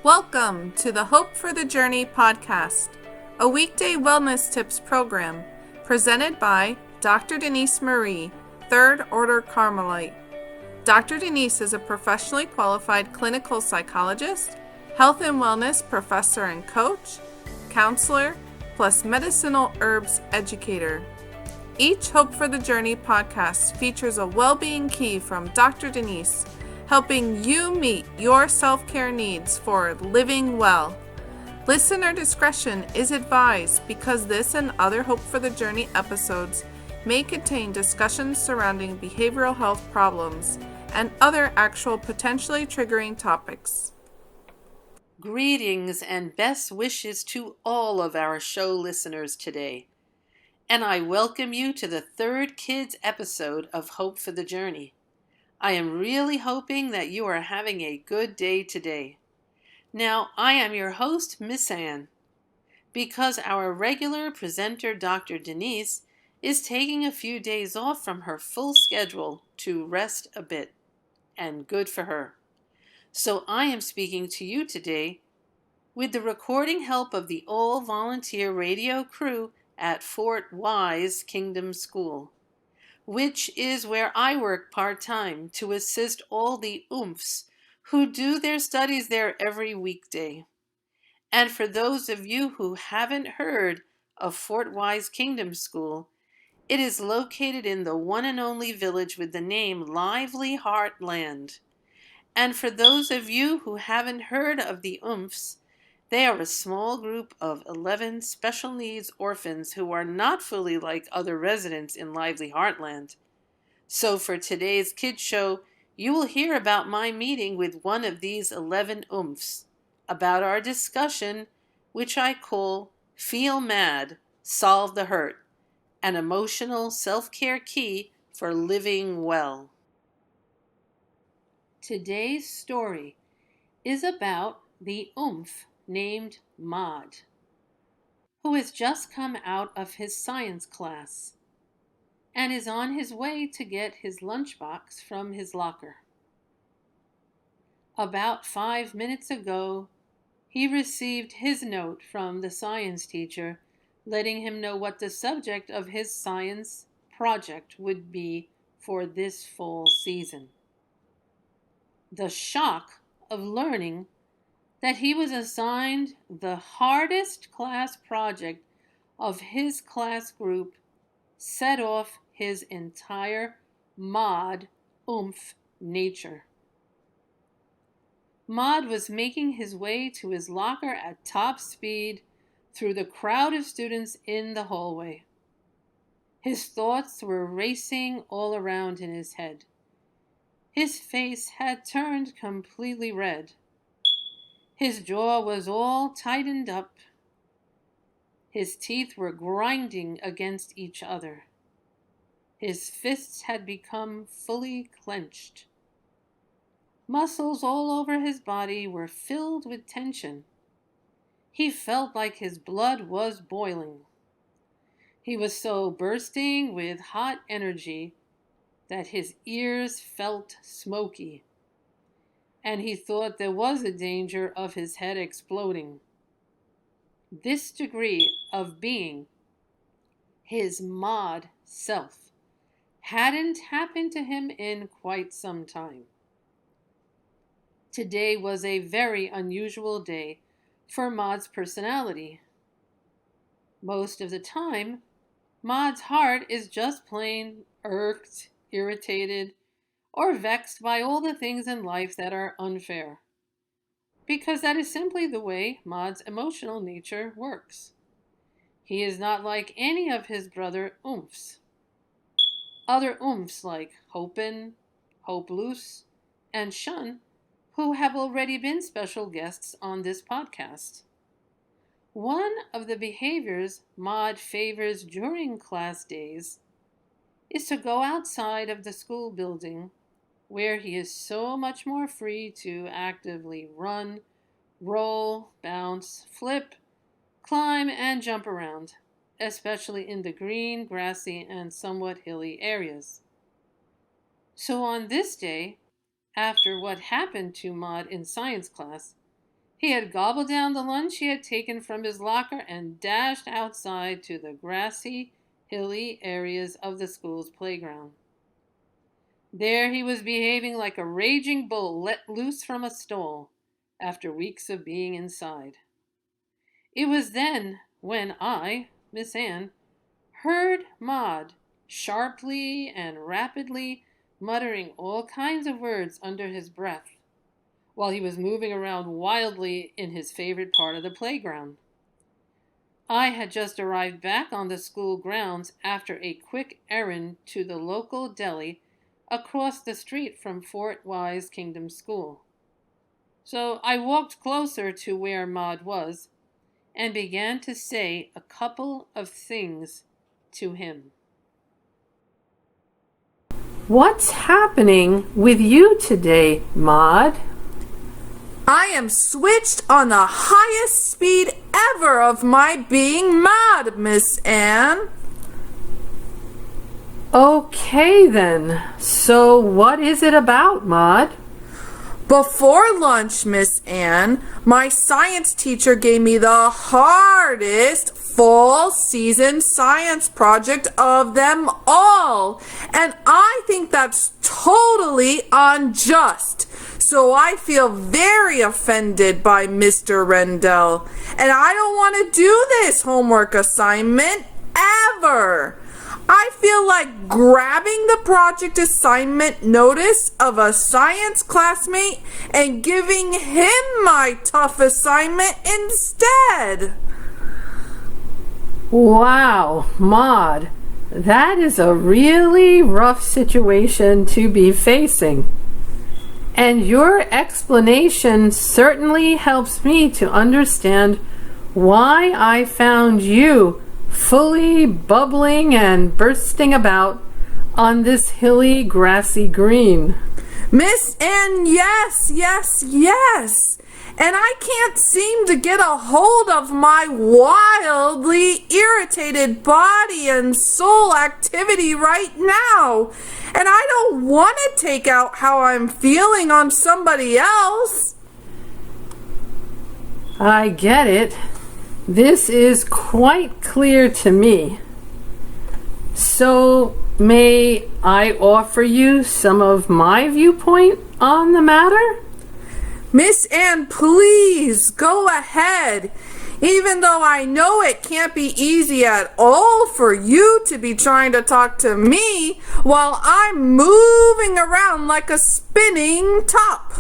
Welcome to the Hope for the Journey podcast, a weekday wellness tips program presented by Dr. Denise Marie, Third Order Carmelite. Dr. Denise is a professionally qualified clinical psychologist, health and wellness professor and coach, counselor, plus medicinal herbs educator. Each Hope for the Journey podcast features a well-being key from Dr. Denise, helping you meet your self-care needs for living well. Listener discretion is advised because this and other Hope for the Journey episodes may contain discussions surrounding behavioral health problems and other actual potentially triggering topics. Greetings and best wishes to all of our show listeners today. And I welcome you to the third kids episode of Hope for the Journey. I am really hoping that you are having a good day today. Now, I am your host, Miss Ann. Because our regular presenter, Dr. Denise, is taking a few days off from her full schedule to rest a bit, and good for her. So I am speaking to you today with the recording help of the all-volunteer radio crew at Fort Wise Kingdom School, which is where I work part-time to assist all the oomphs who do their studies there every weekday. And for those of you who haven't heard of Fort Wise Kingdom School, it is located in the one and only village with the name Lively Heartland. And for those of you who haven't heard of the oomphs, they are a small group of 11 special needs orphans who are not fully like other residents in Lively Heartland. So for today's kids show, you will hear about my meeting with one of these 11 oomphs, about our discussion, which I call Feel Mad, Solve the Hurt, an emotional self-care key for living well. Today's story is about the oomph named Maud, who has just come out of his science class and is on his way to get his lunchbox from his locker. About 5 minutes ago, he received his note from the science teacher letting him know what the subject of his science project would be for this fall season. The shock of learning that he was assigned the hardest class project of his class group set off his entire Maud oomph nature. Maud was making his way to his locker at top speed through the crowd of students in the hallway. His thoughts were racing all around in his head. His face had turned completely red. His jaw was all tightened up. His teeth were grinding against each other. His fists had become fully clenched. Muscles all over his body were filled with tension. He felt like his blood was boiling. He was so bursting with hot energy that his ears felt smoky, and he thought there was a danger of his head exploding. This degree of being his Maud self hadn't happened to him in quite some time. Today was a very unusual day for Maud's personality. Most of the time, Maud's heart is just plain irked, irritated, or vexed by all the things in life that are unfair, because that is simply the way Maud's emotional nature works. He is not like any of his brother oomphs. Other oomphs like Hopin, Hope Loose, and Shun, who have already been special guests on this podcast. One of the behaviors Maud favors during class days is to go outside of the school building, where he is so much more free to actively run, roll, bounce, flip, climb, and jump around, especially in the green, grassy, and somewhat hilly areas. So on this day, after what happened to Maud in science class, He had gobbled down the lunch he had taken from his locker and dashed outside to the grassy, hilly areas of the school's playground. There he was behaving like a raging bull let loose from a stall after weeks of being inside. It was then when I, Miss Anne, heard Maud sharply and rapidly muttering all kinds of words under his breath while he was moving around wildly in his favorite part of the playground. I had just arrived back on the school grounds after a quick errand to the local deli across the street from Fort Wise Kingdom School. So I walked closer to where Maud was and began to say a couple of things to him. What's happening with you today, Maud? I am switched on the highest speed ever of my being mad, Miss Anne. Okay then. So what is it about, Maud? Before lunch, Miss Anne, my science teacher gave me the hardest fall season science project of them all. And I think that's totally unjust. So I feel very offended by Mr. Rendell. And I don't want to do this homework assignment ever. I feel like grabbing the project assignment notice of a science classmate and giving him my tough assignment instead. Wow, Maud, that is a really rough situation to be facing. And your explanation certainly helps me to understand why I found you fully bubbling and bursting about on this hilly grassy green. Miss Anne, yes. And I can't seem to get a hold of my wildly irritated body and soul activity right now. And I don't want to take out how I'm feeling on somebody else. I get it. This is quite clear to me. So, may I offer you some of my viewpoint on the matter? Miss Anne, please go ahead. Even though I know it can't be easy at all for you to be trying to talk to me while I'm moving around like a spinning top.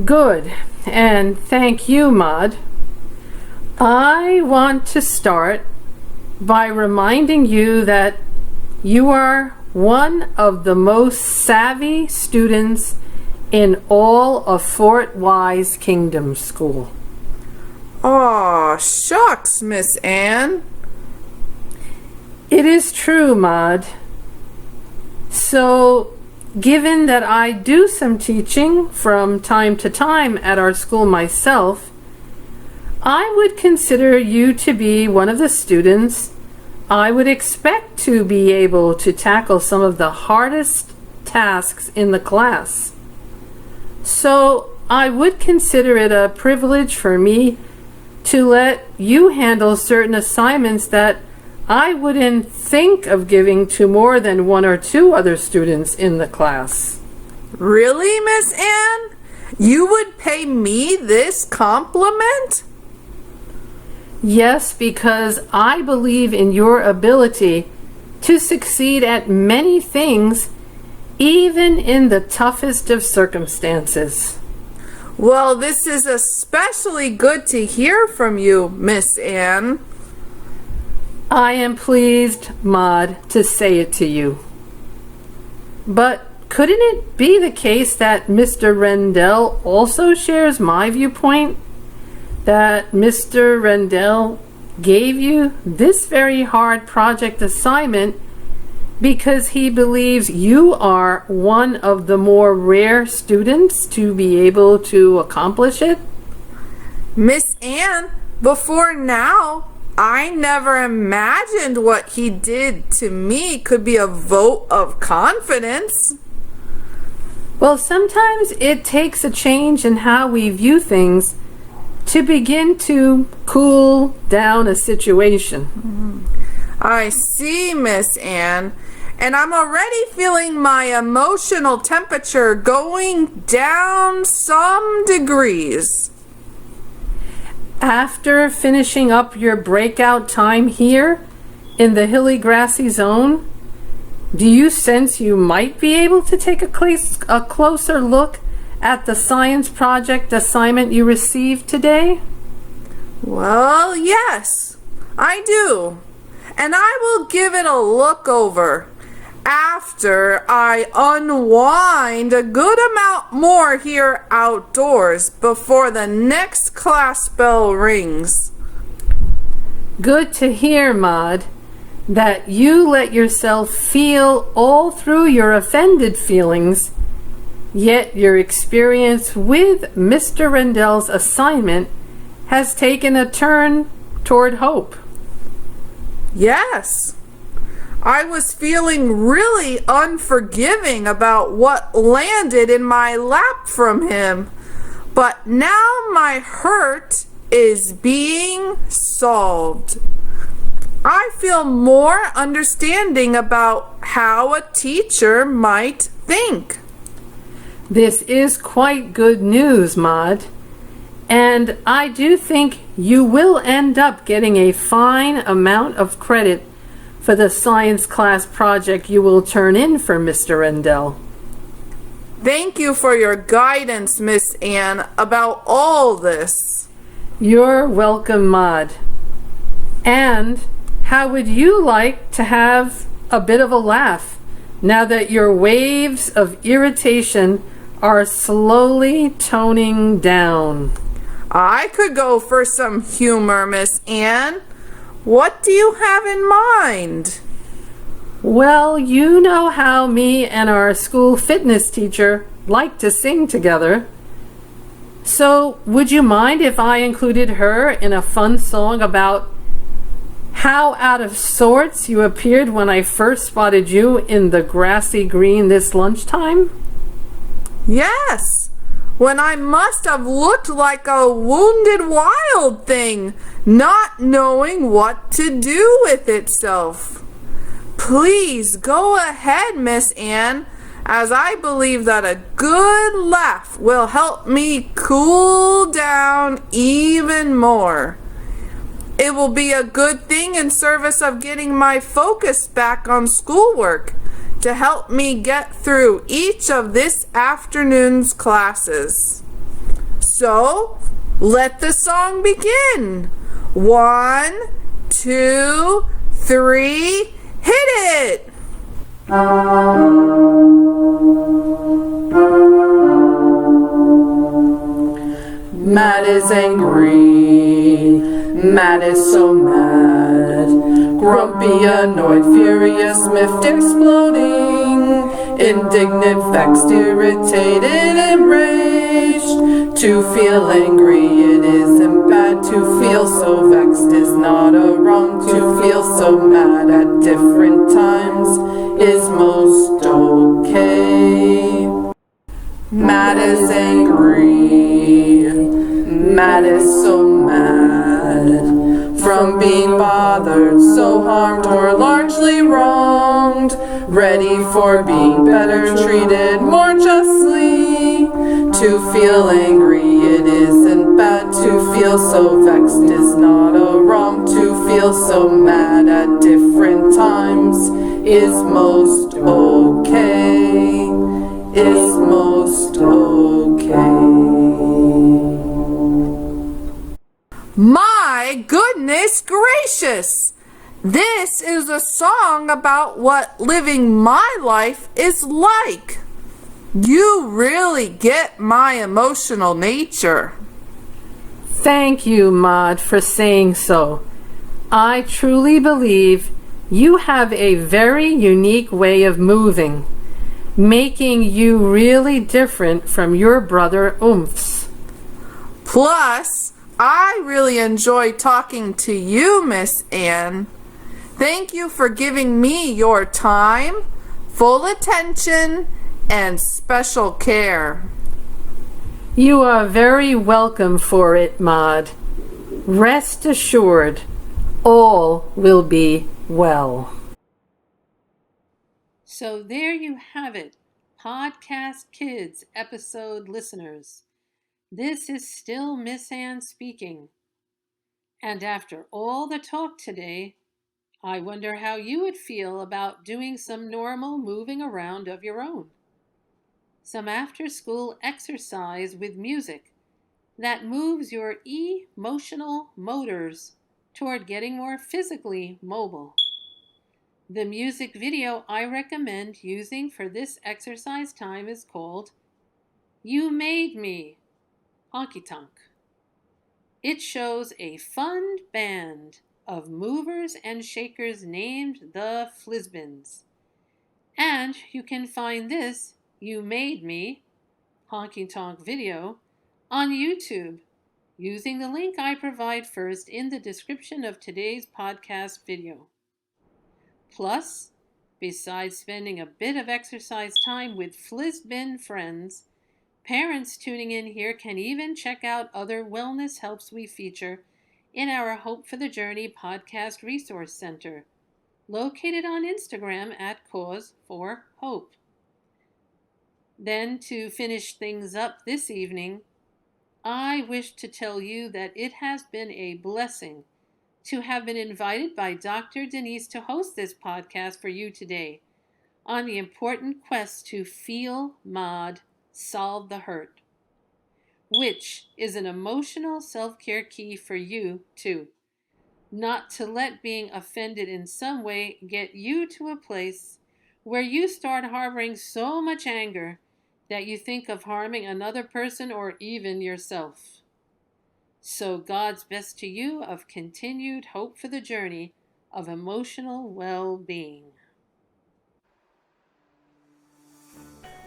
Good, and thank you, Maud. I want to start by reminding you that you are one of the most savvy students in all of Fort Wise Kingdom School. Aw, shucks, Miss Anne. It is true, Maud. So, given that I do some teaching from time to time at our school myself, I would consider you to be one of the students I would expect to be able to tackle some of the hardest tasks in the class. So I would consider it a privilege for me to let you handle certain assignments that I wouldn't think of giving to more than one or two other students in the class. Really, Miss Anne? You would pay me this compliment? Yes, because I believe in your ability to succeed at many things, even in the toughest of circumstances. Well, this is especially good to hear from you, Miss Anne. I am pleased, Maud, to say it to you. But couldn't it be the case that Mr. Rendell also shares my viewpoint? That Mr. Rendell gave you this very hard project assignment because he believes you are one of the more rare students to be able to accomplish it? Miss Anne, before now, I never imagined what he did to me could be a vote of confidence. Well, sometimes it takes a change in how we view things to begin to cool down a situation. I see, Miss Anne. And I'm already feeling my emotional temperature going down some degrees. After finishing up your breakout time here in the hilly grassy zone, do you sense you might be able to take a closer look at the science project assignment you received today? Well, yes, I do. And I will give it a look over after I unwind a good amount more here outdoors before the next class bell rings. Good to hear, Maud, that you let yourself feel all through your offended feelings, yet your experience with Mr. Rendell's assignment has taken a turn toward hope. Yes, I was feeling really unforgiving about what landed in my lap from him, but now my hurt is being solved. I feel more understanding about how a teacher might think. This is quite good news, Maud, and I do think you will end up getting a fine amount of credit for the science class project you will turn in for Mr. Rendell. Thank you for your guidance, Miss Anne, about all this. You're welcome, Maud. And how would you like to have a bit of a laugh now that your waves of irritation are slowly toning down? I could go for some humor, Miss Anne. What do you have in mind? Well, you know how me and our school fitness teacher like to sing together. So, would you mind if I included her in a fun song about how out of sorts you appeared when I first spotted you in the grassy green this lunchtime? Yes, when I must have looked like a wounded wild thing, not knowing what to do with itself. Please go ahead, Miss Anne, as I believe that a good laugh will help me cool down even more. It will be a good thing in service of getting my focus back on schoolwork to help me get through each of this afternoon's classes. So, let the song begin. 1, 2, 3, hit it! Matt is angry, Matt is so mad, grumpy, annoyed, furious, miffed, exploding, indignant, vexed, irritated, enraged. To feel angry, it isn't bad. To feel so vexed is not a wrong. To feel so mad at different times is most okay. Matt is angry, Matt is so mad, from being bothered, so harmed or largely wronged, ready for being better treated more justly. To feel angry, it isn't bad. To feel so vexed is not a wrong. To feel so mad at different times is most okay. Is most okay. My goodness gracious! This is a song about what living my life is like. You really get my emotional nature. Thank you, Maud, for saying so. I truly believe you have a very unique way of moving, making you really different from your brother Oomphs. Plus, I really enjoy talking to you, Miss Anne. Thank you for giving me your time, full attention, and special care. You are very welcome for it, Maud. Rest assured, all will be well. So there you have it, Podcast Kids episode listeners. This is still Miss Ann speaking. And after all the talk today, I wonder how you would feel about doing some normal moving around of your own. Some after-school exercise with music that moves your emotional motors toward getting more physically mobile. The music video I recommend using for this exercise time is called You Made Me, Honky Tonk. It shows a fun band of movers and shakers named the Flizbins. And you can find this You Made Me, Honky Tonk video on YouTube using the link I provide first in the description of today's podcast video. Plus, besides spending a bit of exercise time with Flizbin friends, parents tuning in here can even check out other wellness helps we feature in our Hope for the Journey podcast resource center, located on Instagram at Cause for Hope. Then, to finish things up this evening, I wish to tell you that it has been a blessing to have been invited by Dr. Denise to host this podcast for you today on the important quest to feel, mod, solve the hurt, which is an emotional self-care key for you too. Not to let being offended in some way get you to a place where you start harboring so much anger that you think of harming another person or even yourself. So God's best to you of continued hope for the journey of emotional well-being.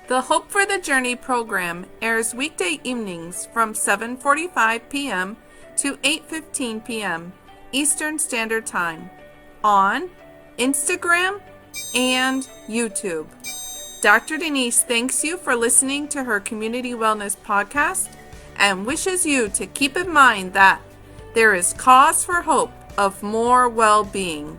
The Hope for the Journey program airs weekday evenings from 7:45 p.m. to 8:15 p.m. Eastern Standard Time on Instagram and YouTube. Dr. Denise thanks you for listening to her Community Wellness podcast and wishes you to keep in mind that there is cause for hope of more well-being.